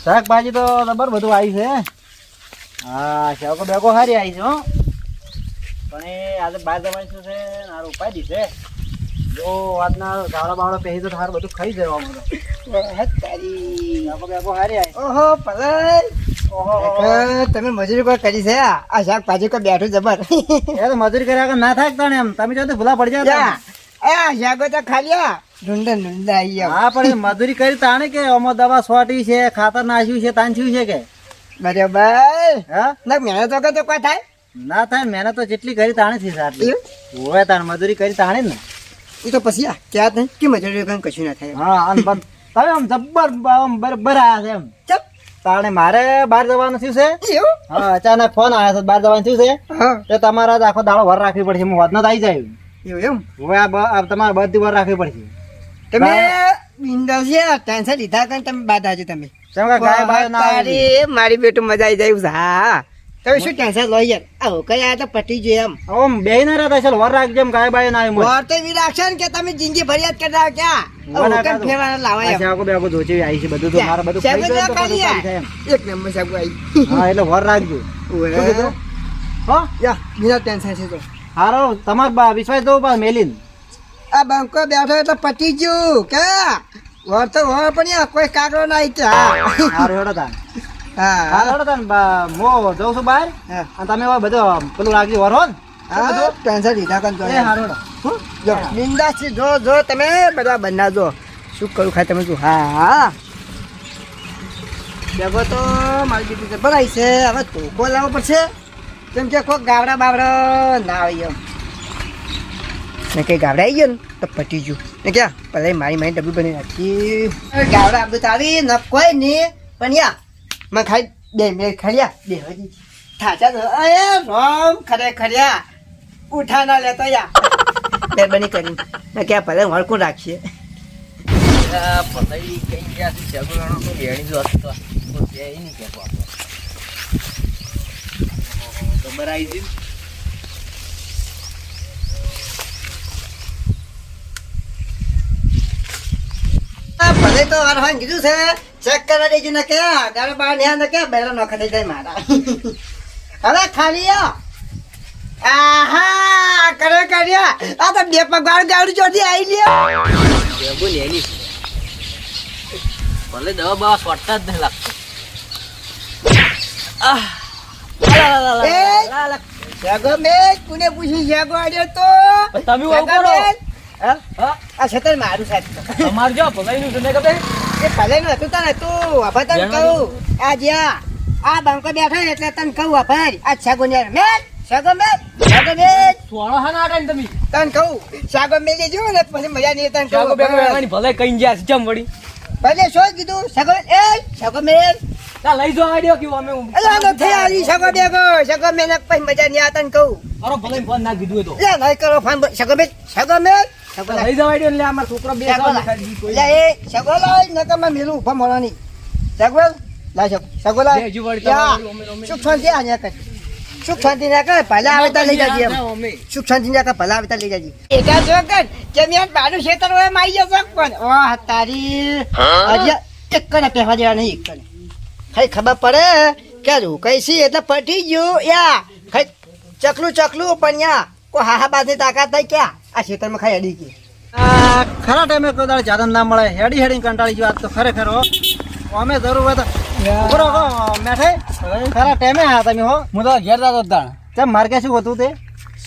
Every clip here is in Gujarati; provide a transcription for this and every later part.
શાકભાજી તો જબર બધું આવી છે. હા શાકો બેકો સારી આવી છે હો. પણ એ આજે બહાર જવાની શું છે મારું ઉપાય છે. જો આજના ગાવડા બાવડા પહેરી તો સારું બધું ખાઈ જાય અમારે. શાકો બેકો સારી આવી. ઓહો પલય તમે મજૂરી કોઈ કરી છે આ શાકભાજી કોઈ બેઠું જબર એ તો મજૂરી કર્યા વગર ના થાય તને એમ તમે જો તો ભૂલા પડી જાય. આ શાકો તો ખાલી ઢૂંઢા આવી હા પણ એ મજૂરી કરી તાણે કે અમો દવા છોટી છે ખાતર નાખ્યું છે તાંચ્યું છે કે બરાબર. હા ના મહેનત વગર તો કોઈ થાય ના થાય મહેનત તો જેટલી કરી તાણે થી આટલી હોય તાણ મજૂરી કરી તાણે ને. એ તો પછી ક્યાં નહીં કે મજૂરી વગર કશું ના થાય. હા અને તમે આમ જબ્બર આમ બરાબર આયા છે એમ. ચપ તાણે મારે બહાર જવાનું થયું છે. એવું હા અચાનક ફોન આવ્યો છે બહાર જવાનું થયું છે હા તો તમારે આજ આખો દાડો વર રાખવી પડશે. હું વધનો આવી જાય એવું એમ હવે આ તમારે બધી વર રાખવી પડશે. તમે બિંદાસ છે ટેન્શન લીધા કારણ તમે બાદ આજે તમે કેમ કે ગાય બાય ના આવે. તારી મારી બેટું મજા આવી જાય. હા તમે શું ટેન્શન લો યાર આવો કઈ આ તો પટી જોઈએ એમ આમ બે ના રહેતા ચાલ વર રાખજે એમ ગાય બાય ના આવે. વાર તો એવી રાખશે ને કે તમે જિંદગી ફરિયાદ કરતા ક્યાં કેમ ફેરવાના લાવા એમ. શાકો બેકો ધોચી આવી છે બધું તો મારે બધું ખાઈ શાકો જાય તો ખાલી બધું થાય એમ. એક નંબર શાકો આવી હા એટલે વર રાખજો. શું કીધું? હો યા બિના ટેન્શન છે તો હારો તમાર વિશ્વાસ દો બા મેલીન આ બંકો બેઠો એટલે પટી ગયું કે વર તો વર પણ યાર કોઈ કાગડો નહીં કે હારો હેડો તાન હા હારો હેડો તાન મો જઉં છું બહાર હા અને તમે હવે બધો પેલું રાખજો વર હો ને. હા ટેન્શન લીધા કન એ હારો હેડો. જો બિંદાસ જો તમે બધા બનાવજો શું કરું ખાય તમે શું હા હા બેગો તો મારી દીકરી જબર આવી છે હવે ધોકો લાવવો પડશે કેમ કે કોઈ ગાવડા બાવડા ના આવી એમ ને કઈ ગાવડા આવી ગયો ને તો પટી ગયું ને ક્યાં પહેલાં મારી ડબ્બી બની નાખી ગાવડા બધું તો આવી ન કોઈ નહીં પણ યા મેં ખાઈ બે મેં ખર્યા બે હજી થાચા તો અરે રામ ખર્યા ઉઠા ના લેતો યા મહેરબાની કરી ને ક્યાં ભલે હળકું રાખીએ ભલે તો વાર કીધું છે ચેક કરવા દેજો ને કે ગાડો બહાર ને કે બેલો નોખા થઈ જાય મારા હવે ખાલી આહા કરે કર્યા આ તો બે પગાર ગાડું ચોથી આવી લ્યો ભલે દવા બવા સ્વાટતા જ નહીં લાગતો. જાગો મે કોને પૂછી જાગો આડ્યો તો તમે આવું કરો. આ છતર મારું સાહેબ તમારે જો ભલાઈનું છે ને ખબર એ ભલે નું હતું તને તું હવે તને કહું આ જ્યાં આ બંકો બેઠો ને એટલે તને કહું ભાઈ આ છાગો ને મેલ છાગો મેલ સોળો હા ના આટાને તમે તને કહું છાગો મેલી જો ને પછી મજા નહીં તને ચાલો બેગો કહું વેવાની ભલે કઈ ગયા છે જમ વળી ભલે શું કીધું છાગો એ છાગો મેલ તા લઈ જો આડ્યો કે અમે અલા નો થઈ આલી છાગો બેગો છાગો મેલ પછી મજા નહીં આ તને કહું અરે ભલે ફોન ના કીધું તો લે નહીં કરો ફોન છાગો મેલ લઈ જાવ આડ્યો એટલે અમાર છોકરો બે લે એ છાગો લાય ન તમે મેલું ઉભા મળવાની છાગો લાય છાગો લાય દેજો વળી તમારું સુખ શાંતિ આ ન્યા કર સુખ શાંતિ ના કર ભલા આવે તો લઈ જાજે એમ સુખ શાંતિ ના કર ભલા આવે તો લઈ જાજે એકા જો કર કે મેં બાડું ખેતર હોય માઈ જશે પણ વાહ તારી અજે એક કને પહેવા દેવા નહીં એક કને ખાઈ ખબર પડે કે રોકાઈ છે એટલે પટી ગયું યા ખાઈ ચકલું પણ યા કો હાહા બાદની તાકાત થાય ક્યાં આ ખેતરમાં ખાઈ અડી ગઈ ખરા ટાઈમે કોઈ દાડો ચાદન ના મળે હેડી કંટાળી ગયો આજ તો ખરેખર હો. અમે જરૂર હોય તો ઉભો રહો મેઠે ખરા ટાઈમે આયા તમે હો. હું તો ઘેર જતો તાણ ચમ મારે કે શું હતું તે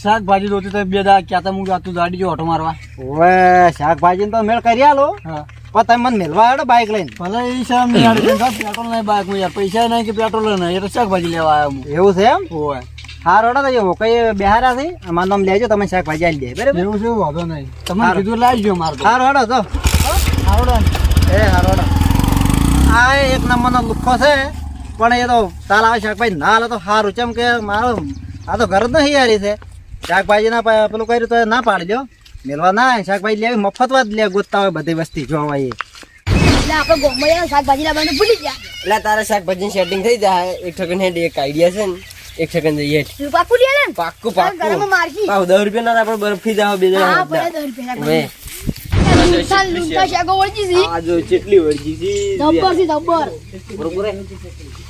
શાકભાજી જોતી તો બે દા ક્યાં તો હું જાતું ગાડી જો ઓટો મારવા હવે શાકભાજી તો મેળ કરી આલો હા પણ તમે મને મેળવા આવ્યો બાઈક લઈને. ભલે એ શામ નહીં આડે પેટ્રોલ નહીં બાઈક યાર પૈસા નહીં કે પેટ્રોલ નહીં એ તો શાકભાજી લેવા આવ્યો હું એવું છે એમ હોય હા રોડા તો એવું કઈ બિહારા છે અમારું નામ લેજો તમે શાકભાજી આવી દે બરાબર. એવું છે વાંધો નહીં તમે કીધું લાવી ગયો મારે હા રોડો તો આવડો એ હા રોડો આ એક નંબરનો લુખ્ખો છે પણ એ તો તાલ આવે શાકભાજી ના હાલે તો સારું ચમ કે મારો આ તો ઘર જ નહીં યારી છે શાકભાજી ના પેલું કર્યું તો ના પાડજો મેળવા ના શાકભાજી લેવી મફતમાં જ લે ગોતતા હોય બધી વસ્તી જોવા એ એટલે આપણે ગોમમાં શાકભાજી લાવવાનું ભૂલી ગયા એટલે તારા શાકભાજી સેટિંગ થઈ જાય એક સેકન્ડ હેડ એક આઈડિયા છે ને એક સેકન્ડ જઈએ તું પાકું લે ને પાક્કું ગરમ મારકી પાવ 10 રૂપિયા ના આપણે બરફી જાવ બે હા જણા પડે 10 રૂપિયા હવે લૂંટા શાકો વળજી છે આ જો કેટલી વળજી છે જબ્બર છે જબ્બર બરોબર હે?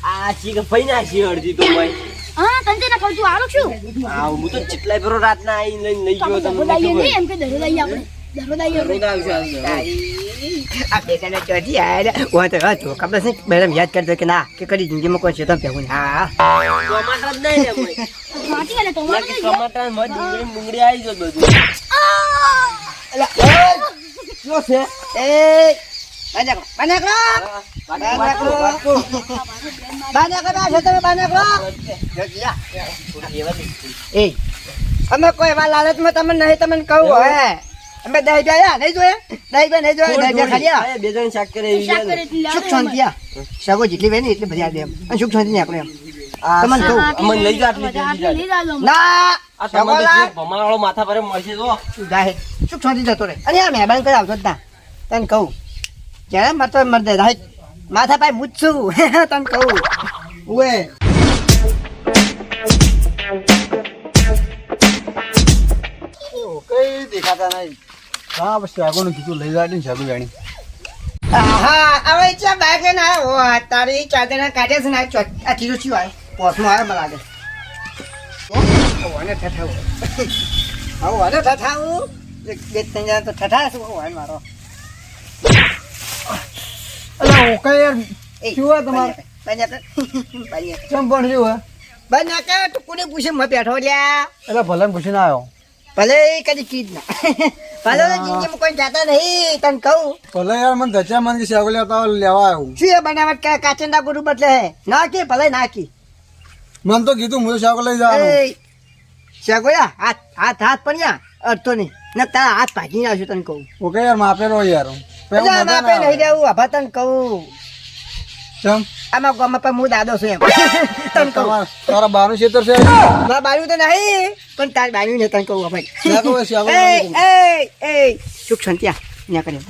આ ચીક ફઈ ના છે અડધી તો ભાઈ હા તને ના કહું તું આલો છું આ હું તો કેટલાય ફેરો રાતના આવીને લઈ ગયો દરો તમને દઈએ નહીં એમ કે દરો દઈએ આપણે દરો દઈએ રોગ આવશે આ બે જણા ચોથી આયા હું તો હતો ખબર છે મેડમ યાદ કરતો કે ના કે કદી જિંદગીમાં કોઈ ચેતન પહેવું હા ટમાટર જ નહીં ને કોઈ વાટી ગયેલા તો ના કે ટમાટર મત ડુંગળી આવી જો બધું શું છે એ બાનાકરો બાનાકરો બાનાકરો છે તમે બાનાકરો એ અમે કોઈ વાર લાલચમાં તમને નહીં તમને કહું હે અમે દહીં જોયા નહીં જોયા દહીં નહીં જોયા દહીં ખાલી આ બે જણ શાક કરે એવી શાક છે કરે ને. એટલે સુખ શાંતિ આ સગો જેટલી વેની એટલી બધી આ દે એમ અને સુખ શાંતિ નહીં આપણે એમ આ તમને કહું અમને લઈ જા આટલી જલ્દી જા. લઈ જાજો ના આ ટમાટર જે ભમાવાળો માથા પર મળશે તો જાહે સુખ શાંતિ જતો રે અને આ મહેમાન કરી આવતો જ ના તને કહું જ્યારે મરતો મર દે રાઈટ માથા પાય હું જ છું તને કહું ઉએ કઈ દેખાતા નહીં હા બસ શાકોનું કીધું લઈ જાય ને શાકો જાણી હા હવે છે બાઈક લઈને આવ્યો હો તારી ચાદરના કાઢે છે ને આ કીધું શું આવ્યો પોસમાં આવ્યો મને લાગે ઓને ઠઠાવું હવે વાને ઠઠાવું બે ત્રણ જણા તો ઠઠા શું હોય મારો અલા ઓકે યાર એ શું હોય તમારે બન્યા કેમ પણ શું હે બન્યા તું કોને પૂછે મેં બેઠો લ્યા એટલે ભલે ને પૂછીને આવ્યો ભલે કદી કીધ ના ભલે તો જિંદગીમાં કોઈ જાતા નહીં તને કહું ભલે યાર મને ધચ્યા મને કે શાકો લેતા લેવા આવ્યો શું એ બનાવટ કાચંડા ગુરુ બદલે હે નાખી ભલે નાખી મને તો કીધું હું શાકો લઈ જવાનું એ શાકોયા હાથ હાથ હાથ પડ્યા અડતો નહીં ને તારા હાથ ભાગી આવશું તને કહું ઓકે યાર માપેલો યાર એટલે આમાં આપણે નહીં રહેવું આભા તને કહું કેમ આમાં ગામમાં પણ હું દાદો છું એમ તને કહું તારા બાનું ક્ષેત્ર છે મારા બાયું તો નહીં પણ તારી બાયું ને તને કહું ભાઈ શાકો હોય, શાકો એ લેવાનું. એ સુખ શાંતિ આ ન્યા કરી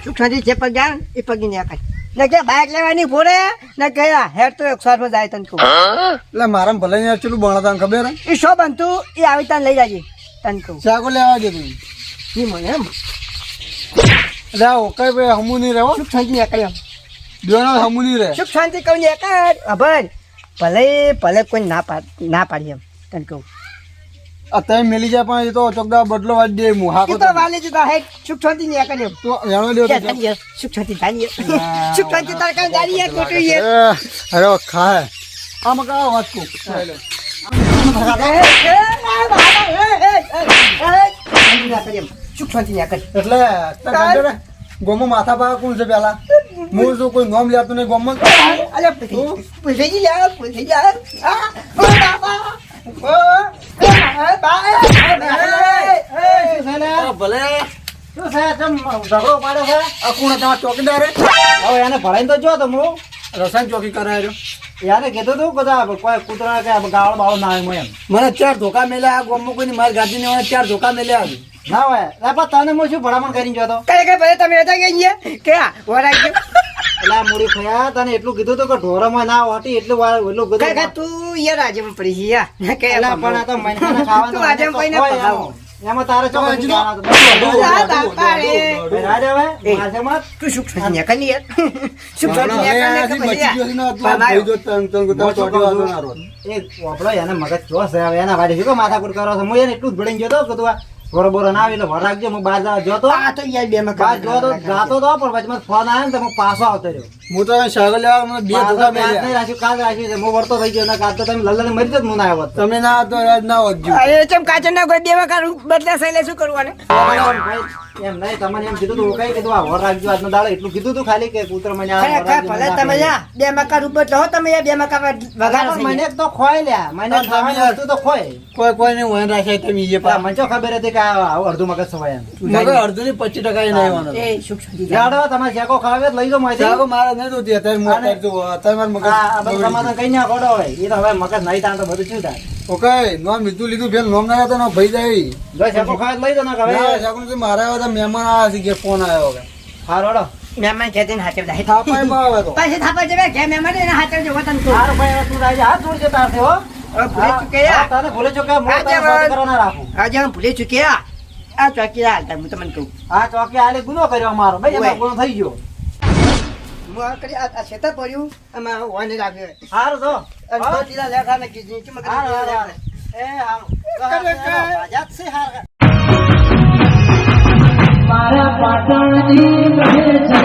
સુખ શાંતિ જે પગ જાય ને એ પગી ન્યા કરી ને કે બાઇક લેવાની ભોરે ને ગયા હેડ તો 100 જાય તને કહું એટલે મારા ભલે યાર ચેટલું ભણતા ખબર હે એ શો બનતું એ આવી તને લઈ જાજે તને કહું શાકો લેવા દે તું ઈ મને એમ એટલે આ ઓકે ભાઈ હમું નહીં રહેવો સુખ શાંતિ ન્યા કરી એમ બેનો હમું નહીં રહે સુખ શાંતિ કહું ન્યા કર અભર ભલે ભલે કોઈ ના પાડી એમ તને કહું આ તમે મેલી જાય પણ એ તો ચોકદા બદલો વાળી દે હું હા એ તો વાલી જુદા હે સુખ શાંતિ ન્યા કરી એમ તો જાણો લ્યો તો સુખ શાંતિ જાણીએ સુખ શાંતિ તાર કાંઈ જાણીએ ખોટું યાર અરે ખાય આમાં કા વાત કો એટલે ગોમો માથા પા કોણ છે પેલા હું જો કોઈ નોમ લેતું નહીં ગોમો ભલે શું છે ચમ ઝઘડો પાડ્યો છે આ કોણ તમારા ચોકીદાર હે? હવે એને ભણાઈને તો જો તો હું રસાયણ ચોકી કરાયો યાને કીધું તું બધા કોઈ કૂતરા કે ગાળ બાળ ના આવે એમ મને 4 ધોકા મેલ્યા આ ગોમો કોઈની માર ગાડી ને 4 ધોકા મેલ્યા આવી ના હોય લે પણ તને હું શું ભલામણ કરીને જોતો કઈ કઈ ભલે તમે હતા ગયા કે વરાઈ ગયો એટલે આ મૂડી ખયા તને એટલું કીધું તું કે ઢોરામાં ના હોતી એટલું વાર એટલું કઈ બધું કઈ તું યાર આજે માં પડી ગયા કે એટલે પણ આ તો મહિનાના ખાવાનું તું આજે કોઈને પગાવો. એમાં તારે ચો હજુ તો- બાપા રે રાજ હવે એ. માથે મત તું સુખ શાંતિ ન્યા કરી યાર સુખ શાંતિ ન્યા કરી બચી ગયો છે ને આટલું પણ ભાઈ જો તન ચોટી વાળો ના રોજ એ વાપરો એને મગજ ચોસ છે હવે એના વાડે શું માથાકૂટ કરો છો હું એને એટલું જ ભળીને ગયો તો કે તું આ બોરો બોરો ના આવે એટલે વર રાખજો હું બહાર જોતો આ તો યાર બે માં બહાર જોતો જાતો તો પણ વચમાં ફોન આવ્યો ને તો હું પાછો આવતો રહ્યો હું તો શાક લેવા મને 2 ધોકા પાછો મેલ્યા નહીં રાખ્યું કાલ રાખ્યું છે હું વળતો થઈ ગયો ને કાલ તો તમે લલ્લાને મરી જત હું ના આવ્યો હોત. તમે ના હતો રાજ ના વધજો અરે ચમ કાચન ના કોઈ દેવા કાઢું બદલા સૈલે શું કરવાનું ભાઈ, એમ નહીં તમને એમ કીધું તું કઈ કીધું આ વર રાખજો આજનો દાડો એટલું કીધું તું ખાલી કે કૂતરો મને આ વર ખરેખર રાખજો, ભલે મને તમે ના જા બે મકા રૂપ લો તમે યાર બે મકા વગાડો પણ મને તો ખોય લ્યા મને પણ તમે ખાવાની યાર- વસ્તુ તો ખોય કોઈ કોઈને વહન રાખે તમે એ પણ મને તો ખબર હતી કે આવું અડધું મગજ સવાય એમ મગર અડધું ની 25% નહીં આવવાનો એ સુખ શાંતિ જાડો તમારે શેકો ખાવે તો લઈ જાઓ માહિતી શાકો મારા નહીં જોતી અત્યારે હું અત્યારે જો અત્યારે મારું આ બધું મગજ સમાધાન કઈ ના ખોડો હોય એ તો હવે મગજ નહીં થાય તો બધું શું થાય ઓકે નોમ લીધું લીધું ફેર નોમ ના હતા ને ભાઈ જાય જો શેકો ખાવે તો લઈ જાઓ ને ના, હવે શાકનું તો મારા આવ્યા હતા મહેમાન આવ્યા છે કે ફોન આવ્યો હવે હારો હળો. મહેમાન કહેતે ને હાથે દાહી થાપાય માં આવે તો પાછી થાપા જવે કે મહેમાન એને હાથે જો વતન તો હારો ભાઈ હવે તું રાજા હાથ જોડજે તારથી હો ભૂલે ચૂક્યા હા, તને ભૂલે ચૂક્યા હું આજે તને વાત. સાથે કરવા ના રાખું આજે હું ભૂલી ચૂક્યા આ ચોકી હાલતા હું તમને કહું આ ચોકી આલે ગુનો કર્યો અમારો ભાઈ એમાં ઓય. ગુનો થઈ ગયો હું આ કરી આ ખેતર પડ્યું આમાં વાને લાગ્યો હારું તો અને હા. તો તીલા લેખા ને કીધી છે મગર હારું, હારું, હારું. એ હારું. તો આ આજાદ છે હારું. મારા પાટણની